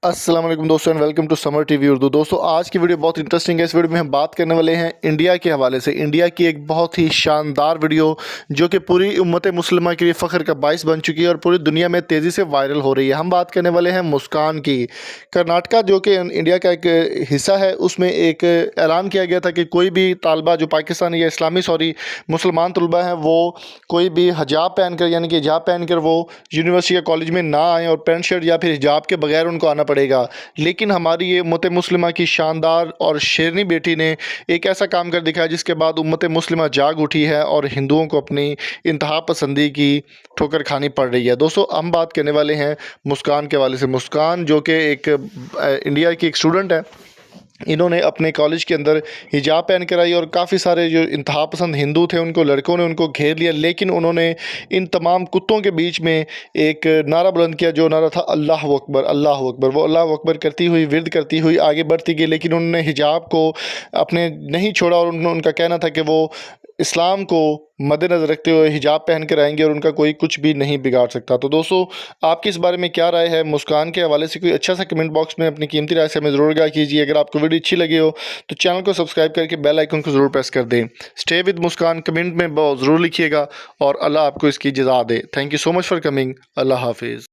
अस्सलाम वालेकुम दोस्तों and welcome to Samaa TV Urdu. दोस्तों आज की वीडियो बहुत इंटरेस्टिंग है। इस वीडियो में हम बात करने वाले हैं इंडिया के हवाले से। इंडिया की एक बहुत ही शानदार वीडियो जो कि पूरी उम्मत मुस्लिमा के लिए फ़ख्र का बाइस बन चुकी है और पूरी दुनिया में तेज़ी से वायरल हो रही है। हम बात करने वाले हैं मुस्कान की। कर्नाटका जो कि इंडिया का एक हिस्सा है, उसमें एक ऐलान किया गया था कि कोई भी तालबा जो पाकिस्तानी या इस्लामी मुसलमान तलबा हैं, वो कोई भी हिजाब पहन कर यानी कि हिजाब पहन कर वो यूनिवर्सिटी या कॉलेज में ना आएँ और पैंट शर्ट या फिर हिजाब के बगैर उनको आना पड़ेगा। लेकिन हमारी ये उम्मत मुस्लिमा की शानदार और शेरनी बेटी ने एक ऐसा काम कर दिखाया जिसके बाद उम्मत मुस्लिमा जाग उठी है और हिंदुओं को अपनी इंतहा पसंदी की ठोकर खानी पड़ रही है। दोस्तों हम बात करने वाले हैं मुस्कान के हवाले से। मुस्कान जो कि एक इंडिया की एक स्टूडेंट है, इन्होंने अपने कॉलेज के अंदर हिजाब पहन कर आई और काफ़ी सारे जो इंतहा पसंद हिंदू थे उनको लड़कों ने उनको घेर लिया। लेकिन उन्होंने इन तमाम कुत्तों के बीच में एक नारा बुलंद किया, जो नारा था अल्लाह अकबर अल्लाह अकबर। वो अल्लाह अकबर करती हुई विर्द करती हुई आगे बढ़ती गई, लेकिन उन्होंने हिजाब को अपने नहीं छोड़ा और उनका कहना था कि वो इस्लाम को मद्देनज़र रखते हुए हिजाब पहन कर आएंगे और उनका कोई कुछ भी नहीं बिगाड़ सकता। तो दोस्तों आपकी इस बारे में क्या राय है? मुस्कान के हवाले से कोई अच्छा सा कमेंट बॉक्स में अपनी कीमती राय से हमें ज़रूर आगाह कीजिए। अगर आपको वीडियो अच्छी लगी हो तो चैनल को सब्सक्राइब करके बेल आइकन को ज़रूर प्रेस कर दें। स्टे विद मुस्कान कमेंट में बहुत ज़रूर लिखिएगा और अल्लाह आपको इसकी जज़ा दे। Thank you so much for coming. अल्लाह हाफिज़।